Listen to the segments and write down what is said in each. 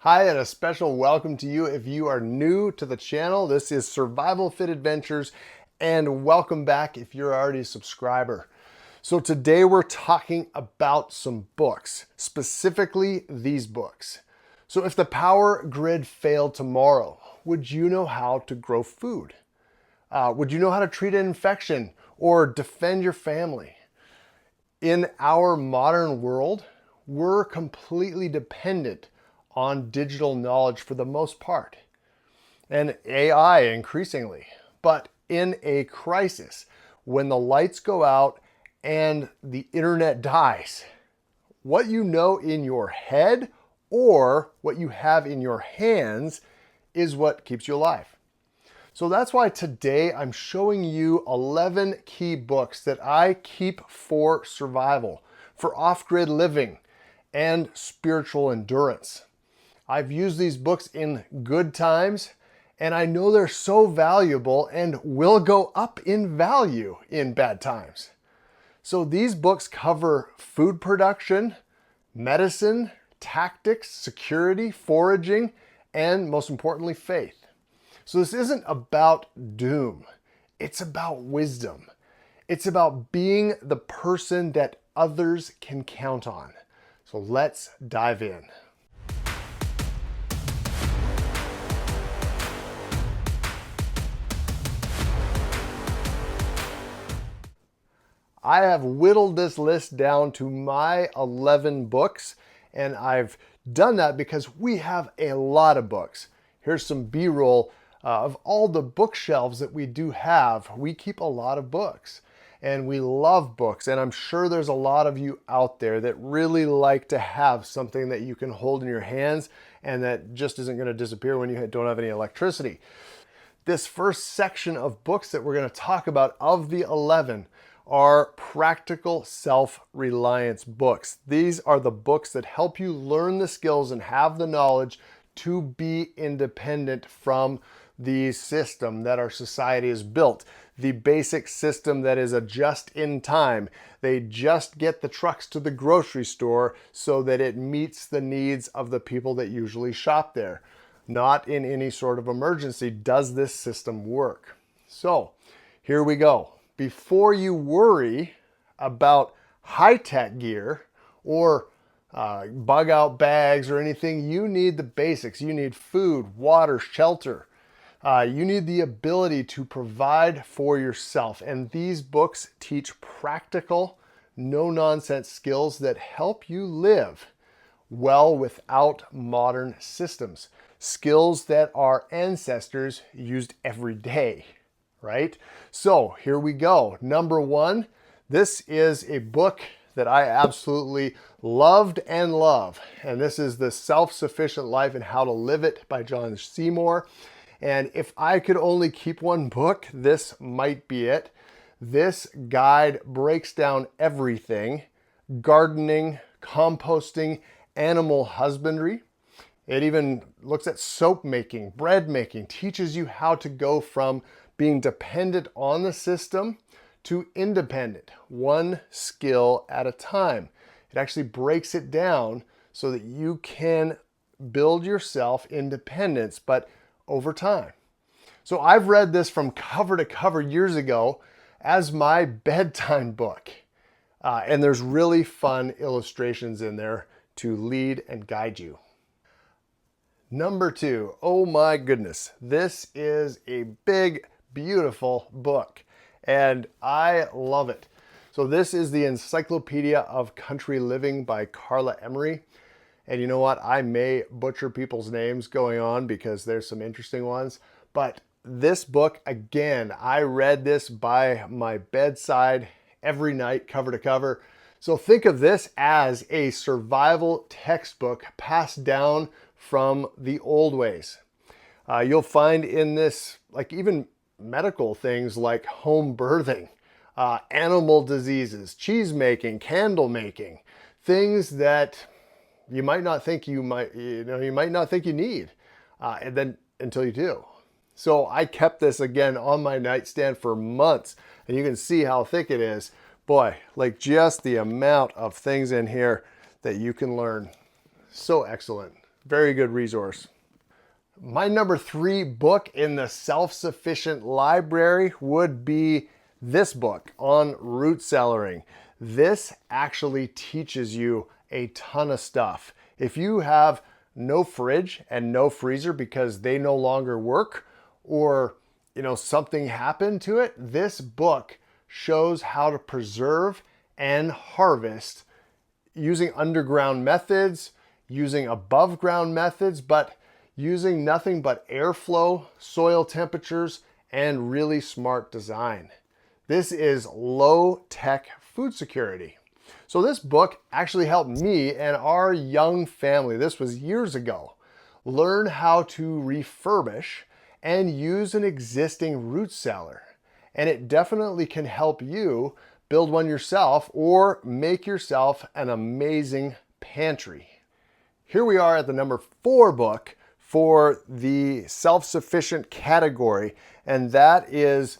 Hi, and a special welcome to you if you are new to the channel. This is Survival Fit Adventures, and welcome back if you're already a subscriber. So today we're talking about some books, specifically these books. So if the power grid failed tomorrow, would you know how to grow food? Would you know how to treat an infection or defend your family? In our modern world, we're completely dependent on digital knowledge for the most part, and AI increasingly. But in a crisis, when the lights go out and the internet dies, what you know in your head or what you have in your hands is what keeps you alive. So that's why today I'm showing you 11 key books that I keep for survival, for off-grid living, and spiritual endurance. I've used these books in good times, and I know they're so valuable and will go up in value in bad times. So these books cover food production, medicine, tactics, security, foraging, and most importantly, faith. So this isn't about doom. It's about wisdom. It's about being the person that others can count on. So let's dive in. I have whittled this list down to my 11 books, and I've done that because we have a lot of books. Here's some B-roll of all the bookshelves that we do have. We keep a lot of books, and we love books, and I'm sure there's a lot of you out there that really like to have something that you can hold in your hands and that just isn't going to disappear when you don't have any electricity. This first section of books that we're going to talk about of the 11 are practical self-reliance books. These are the books that help you learn the skills and have the knowledge to be independent from the system that our society has built. The basic system that is a just-in-time. They just get the trucks to the grocery store so that it meets the needs of the people that usually shop there. Not in any sort of emergency does this system work. So here we go. Before you worry about high-tech gear or bug out bags or anything, you need the basics. You need food, water, shelter. You need the ability to provide for yourself. And these books teach practical, no-nonsense skills that help you live well without modern systems. Skills that our ancestors used every day. Right? So here we go. Number one, this is a book that I absolutely loved and love. And this is The Self-Sufficient Life and How to Live It by John Seymour. And if I could only keep one book, this might be it. This guide breaks down everything: gardening, composting, animal husbandry. It even looks at soap making, bread making, teaches you how to go from being dependent on the system to independent, one skill at a time. It actually breaks it down so that you can build yourself independence, but over time. So I've read this from cover to cover years ago as my bedtime book. And there's really fun illustrations in there to lead and guide you. Number two, oh my goodness, this is a big, beautiful book, and I love it. So this is the Encyclopedia of Country Living by Carla Emery. And you know what? I may butcher people's names going on because there's some interesting ones. But this book, again, I read this by my bedside every night, cover to cover. So think of this as a survival textbook passed down from the old ways. You'll find in this, like even medical things like home birthing, animal diseases, cheese making, candle making, things that you might not think you might not think you need, and then until you do. So I kept this again on my nightstand for months, and you can see how thick it is. Boy, like just the amount of things in here that you can learn. So excellent. Very good resource. My number 3 book in the self-sufficient library would be this book on root cellaring. This actually teaches you a ton of stuff. If you have no fridge and no freezer because they no longer work, or something happened to it, this book shows how to preserve and harvest using underground methods, using above ground methods, but using nothing but airflow, soil temperatures, and really smart design. This is low-tech food security. So this book actually helped me and our young family, this was years ago, learn how to refurbish and use an existing root cellar. And it definitely can help you build one yourself or make yourself an amazing pantry. Here we are at the number 4 book for the self-sufficient category, and that is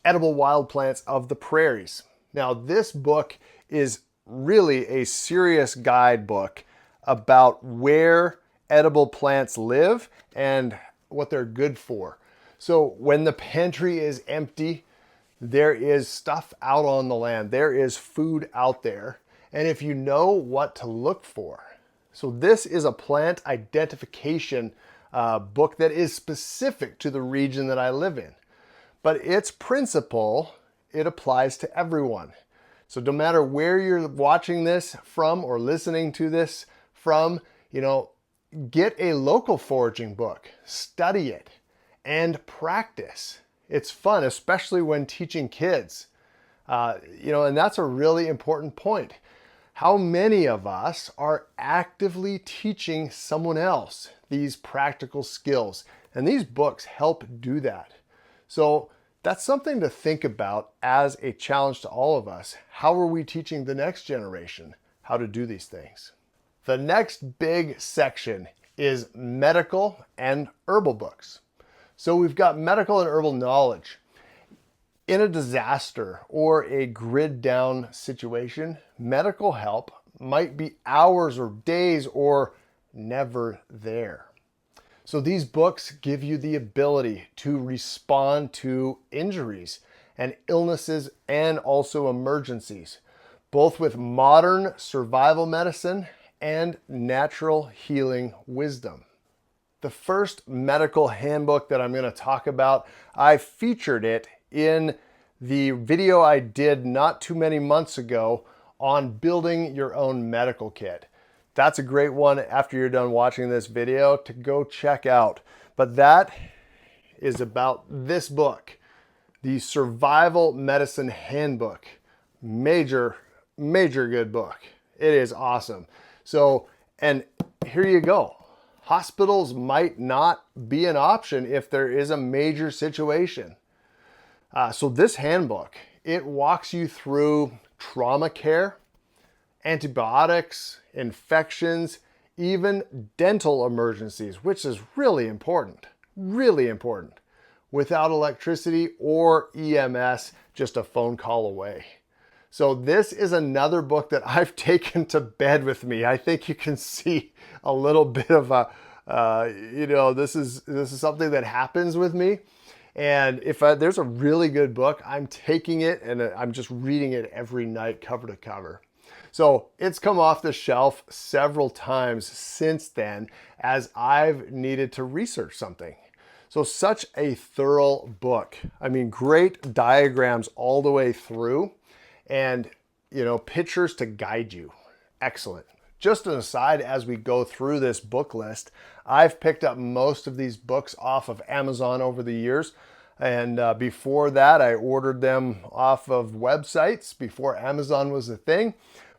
Edible Wild Plants of the Prairies. Now, this book is really a serious guidebook about where edible plants live and what they're good for. So when the pantry is empty, there is stuff out on the land. There is food out there. And if you know what to look for. So this is a plant identification book that is specific to the region that I live in. But its principle, it applies to everyone. So no matter where you're watching this from or listening to this from, get a local foraging book, study it, and practice. It's fun, especially when teaching kids. And that's a really important point. How many of us are actively teaching someone else these practical skills? And these books help do that. So that's something to think about as a challenge to all of us. How are we teaching the next generation how to do these things? The next big section is medical and herbal books. So we've got medical and herbal knowledge. In a disaster or a grid down situation, medical help might be hours or days or never there. So these books give you the ability to respond to injuries and illnesses and also emergencies, both with modern survival medicine and natural healing wisdom. The first medical handbook that I'm going to talk about, I featured it in the video I did not too many months ago on building your own medical kit. That's a great one after you're done watching this video to go check out. But that is about this book, the Survival Medicine Handbook. Major good book. It is awesome. So, and here you go. Hospitals might not be an option if there is a major situation. So this handbook, it walks you through trauma care, antibiotics, infections, even dental emergencies, which is really important, without electricity or EMS, just a phone call away. So this is another book that I've taken to bed with me. I think you can see a little bit of a, this is something that happens with me. And if there's a really good book, I'm taking it and I'm just reading it every night, cover to cover. So it's come off the shelf several times since then as I've needed to research something. So such a thorough book. I mean, great diagrams all the way through and, pictures to guide you. Excellent. Just an aside, as we go through this book list, I've picked up most of these books off of Amazon over the years. And before that, I ordered them off of websites before Amazon was a thing.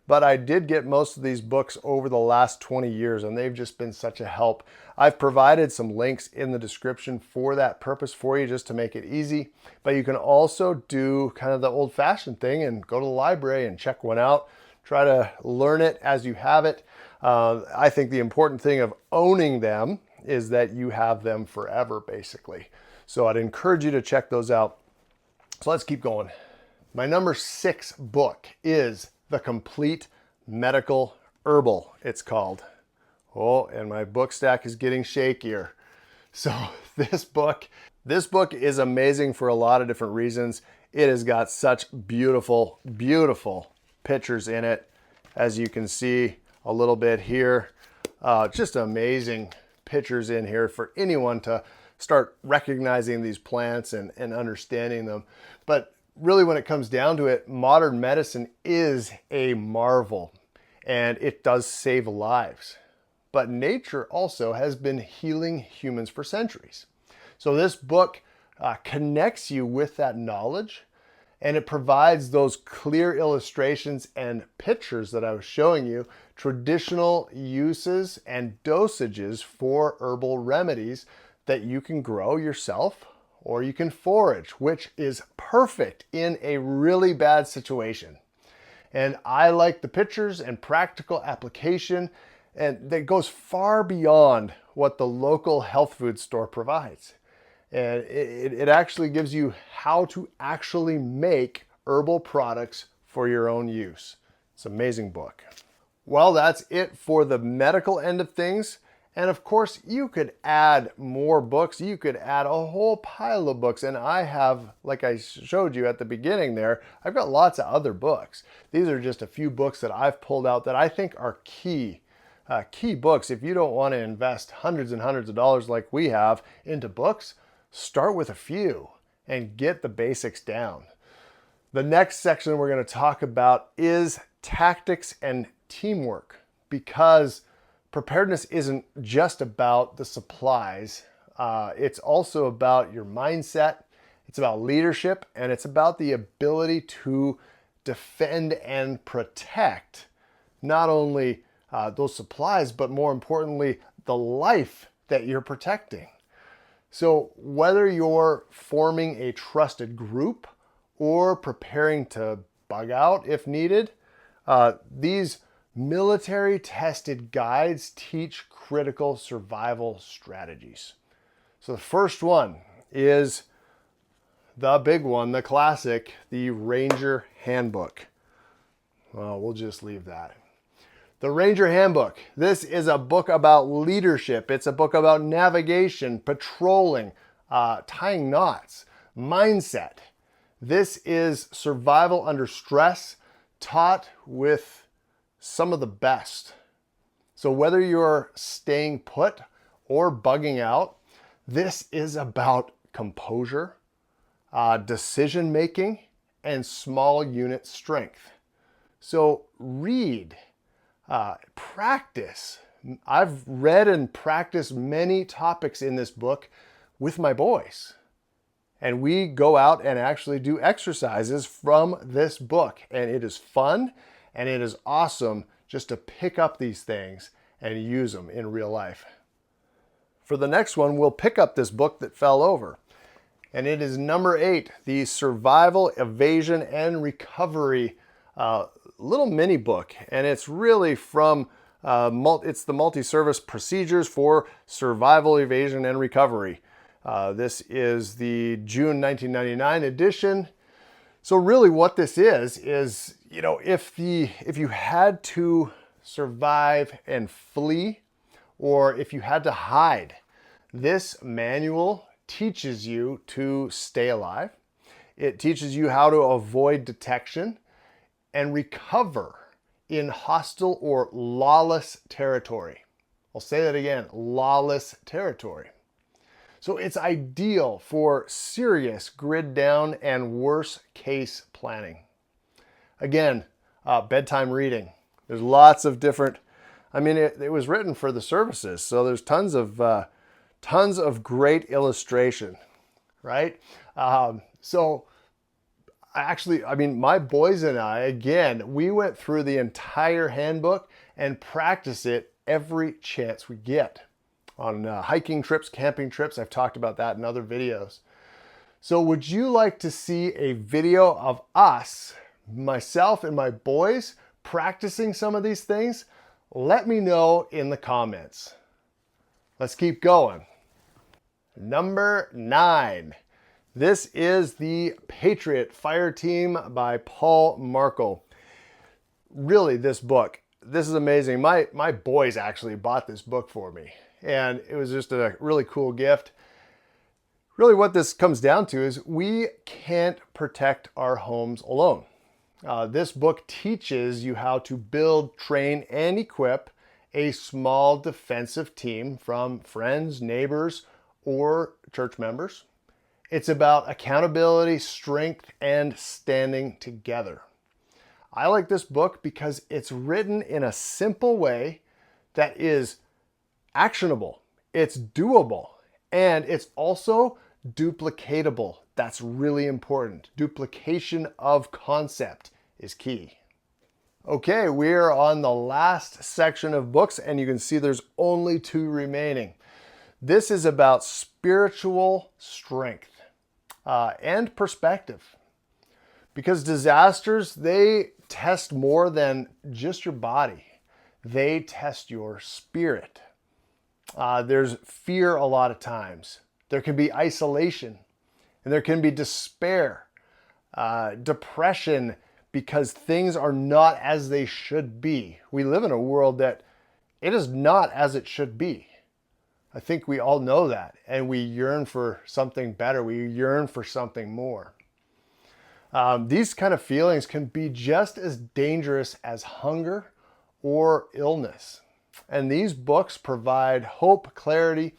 But I did get most of these books over the last 20 years, and they've just been such a help. I've provided some links in the description for that purpose for you, just to make it easy. But you can also do kind of the old-fashioned thing and go to the library and check one out. Try to learn it as you have it. I think the important thing of owning them is that you have them forever, basically. So I'd encourage you to check those out. So let's keep going. My number 6 book is The Complete Medical Herbal, it's called. Oh, and my book stack is getting shakier. So this book is amazing for a lot of different reasons. It has got such beautiful, beautiful pictures in it. As you can see a little bit here, just amazing pictures in here for anyone to start recognizing these plants and understanding them. But really, when it comes down to it, modern medicine is a marvel and it does save lives. But nature also has been healing humans for centuries. So this book connects you with that knowledge, and it provides those clear illustrations and pictures that I was showing you, traditional uses and dosages for herbal remedies that you can grow yourself or you can forage, which is perfect in a really bad situation. And I like the pictures and practical application, and that goes far beyond what the local health food store provides. And it actually gives you how to actually make herbal products for your own use. It's an amazing book. Well, that's it for the medical end of things. And of course, you could add more books. You could add a whole pile of books. And I have, like I showed you at the beginning there, I've got lots of other books. These are just a few books that I've pulled out that I think are key books. If you don't want to invest hundreds and hundreds of dollars like we have into books, start with a few and get the basics down. The next section we're going to talk about is tactics and teamwork, because preparedness isn't just about the supplies. It's also about your mindset. It's about leadership, and it's about the ability to defend and protect not only those supplies, but more importantly, the life that you're protecting. So whether you're forming a trusted group or preparing to bug out if needed, these military tested guides teach critical survival strategies. So the first one is the big one, the classic, the Ranger Handbook. Well, we'll just leave that. The Ranger Handbook. This is a book about leadership. It's a book about navigation, patrolling, tying knots, mindset. This is survival under stress, taught with some of the best. So whether you're staying put or bugging out, this is about composure, decision making, and small unit strength. So read. Practice. I've read and practiced many topics in this book with my boys. And we go out and actually do exercises from this book. And it is fun and it is awesome just to pick up these things and use them in real life. For the next one, we'll pick up this book that fell over. And it is number 8, the Survival, Evasion, and Recovery little mini book, and it's really from it's the multi-service procedures for survival, evasion, and recovery. This is the June 1999 edition. So really what this is if you had to survive and flee, or if you had to hide, this manual teaches you to stay alive. It teaches you how to avoid detection and recover in hostile or lawless territory. I'll say that again, lawless territory. So it's ideal for serious grid down and worst case planning. Again, bedtime reading. There's lots of different, it was written for the services, so there's tons of great illustration, right? My boys and I, again, we went through the entire handbook and practice it every chance we get. On hiking trips, camping trips, I've talked about that in other videos. So would you like to see a video of us, myself and my boys, practicing some of these things? Let me know in the comments. Let's keep going. Number 9. This is the Patriot Fire Team by Paul Markel. Really, this book, this is amazing. My boys actually bought this book for me, and it was just a really cool gift. Really what this comes down to is we can't protect our homes alone. This book teaches you how to build, train, and equip a small defensive team from friends, neighbors, or church members. It's about accountability, strength, and standing together. I like this book because it's written in a simple way that is actionable, it's doable, and it's also duplicatable. That's really important. Duplication of concept is key. Okay, we're on the last section of books, and you can see there's only 2 remaining. This is about spiritual strength and perspective. Because disasters, they test more than just your body. They test your spirit. There's fear a lot of times. There can be isolation, and there can be despair, depression, because things are not as they should be. We live in a world that it is not as it should be. I think we all know that, and we yearn for something better. We yearn for something more. These kind of feelings can be just as dangerous as hunger or illness. And these books provide hope, clarity,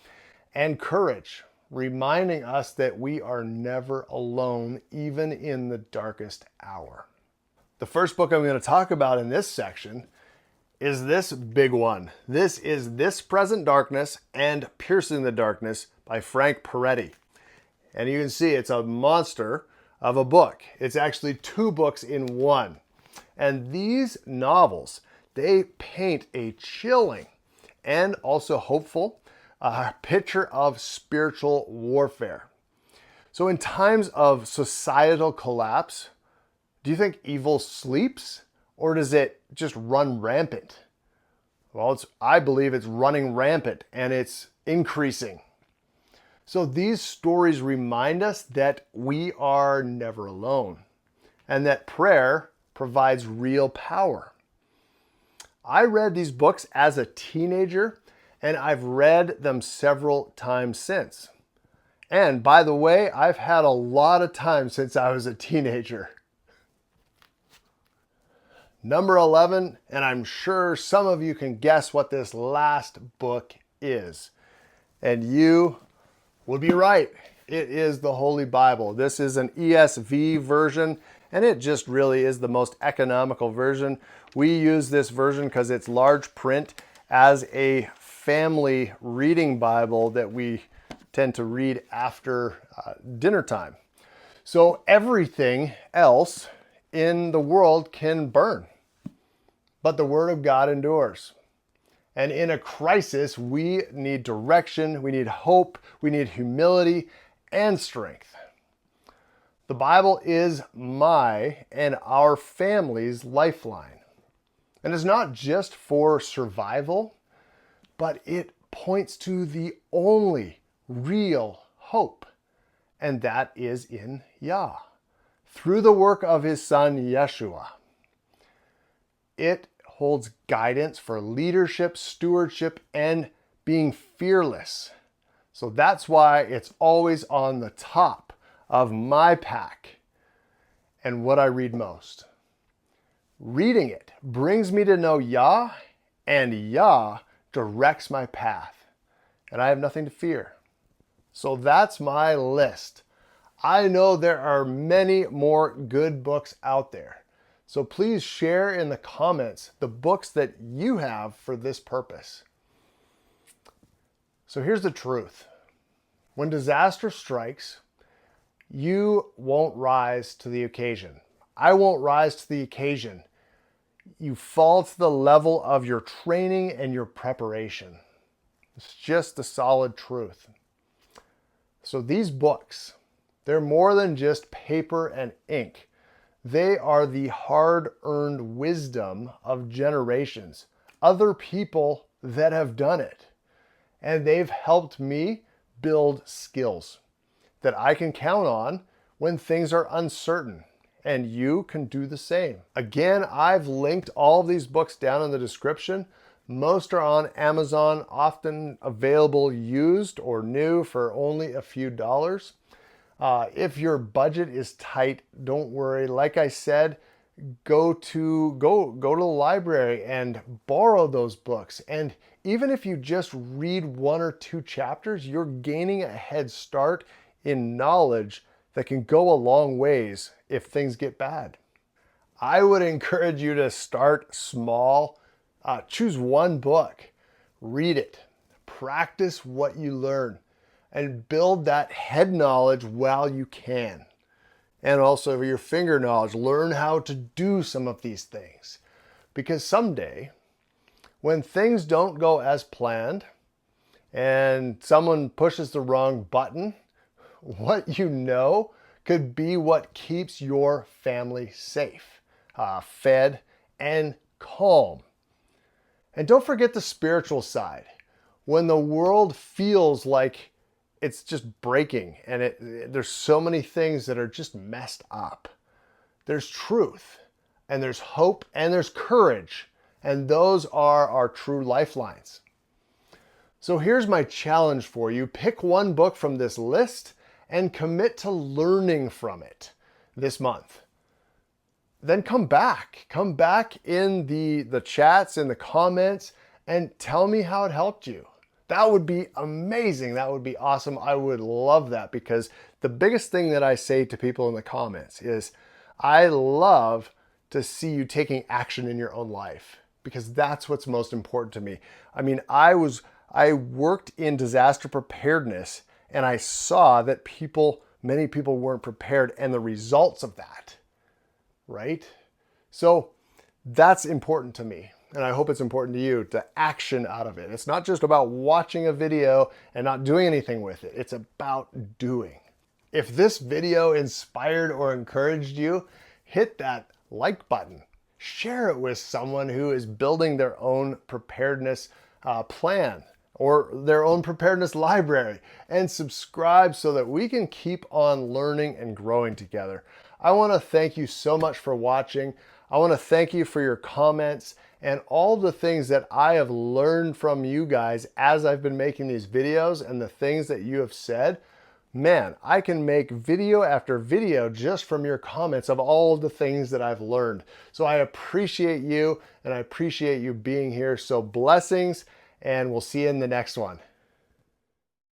and courage, reminding us that we are never alone, even in the darkest hour. The first book I'm going to talk about in this section is this big one. This is This Present Darkness and Piercing the Darkness by Frank Prairie. And you can see it's a monster of a book. It's actually 2 books in one. And these novels, they paint a chilling and also hopeful picture of spiritual warfare. So in times of societal collapse, do you think evil sleeps, or does it just run rampant? Well, I believe it's running rampant, and it's increasing. So these stories remind us that we are never alone, and that prayer provides real power. I read these books as a teenager, and I've read them several times since. And by the way, I've had a lot of time since I was a teenager. Number 11, and I'm sure some of you can guess what this last book is. And you would be right. It is the Holy Bible. This is an ESV version, and it just really is the most economical version. We use this version because it's large print as a family reading Bible that we tend to read after dinner time. So everything else in the world can burn, but the Word of God endures. And in a crisis, we need direction, we need hope, we need humility and strength. The Bible is my and our family's lifeline. And it's not just for survival, but it points to the only real hope, and that is in Yah, through the work of His Son, Yeshua. It holds guidance for leadership, stewardship, and being fearless. So that's why it's always on the top of my pack and what I read most. Reading it brings me to know Yah, and Yah directs my path, and I have nothing to fear. So that's my list. I know there are many more good books out there. So please share in the comments the books that you have for this purpose. So here's the truth. When disaster strikes, you won't rise to the occasion. I won't rise to the occasion. You fall to the level of your training and your preparation. It's just the solid truth. So these books, they're more than just paper and ink. They are the hard-earned wisdom of generations, other people that have done it. And they've helped me build skills that I can count on when things are uncertain and you can do the same. Again, I've linked all of these books down in the description. Most are on Amazon, often available used or new for only a few dollars. If your budget is tight, don't worry. Like I said, go to the library and borrow those books. And even if you just read 1 or 2 chapters, you're gaining a head start in knowledge that can go a long ways if things get bad. I would encourage you to start small. Choose one book, read it, practice what you learn, and build that head knowledge while you can. And also your finger knowledge, learn how to do some of these things. Because someday, when things don't go as planned and someone pushes the wrong button, what you know could be what keeps your family safe, fed, and calm. And don't forget the spiritual side. When the world feels like it's just breaking and there's so many things that are just messed up, there's truth and there's hope and there's courage. And those are our true lifelines. So here's my challenge for you. Pick one book from this list and commit to learning from it this month. Then come back in the chats, in the comments, and tell me how it helped you. That would be amazing. That would be awesome. I would love that, because the biggest thing that I say to people in the comments is, I love to see you taking action in your own life, because that's what's most important to me. I mean, I worked in disaster preparedness, and I saw that many people weren't prepared, and the results of that, right? So that's important to me. And I hope it's important to you, to action out of it. It's not just about watching a video and not doing anything with it. It's about doing. If this video inspired or encouraged you, hit that like button. Share it with someone who is building their own preparedness plan or their own preparedness library, and subscribe so that we can keep on learning and growing together. I want to thank you so much for watching. I want to thank you for your comments and all the things that I have learned from you guys as I've been making these videos, and the things that you have said. Man, I can make video after video just from your comments of all of the things that I've learned. So I appreciate you, and I appreciate you being here. So blessings, and we'll see you in the next one.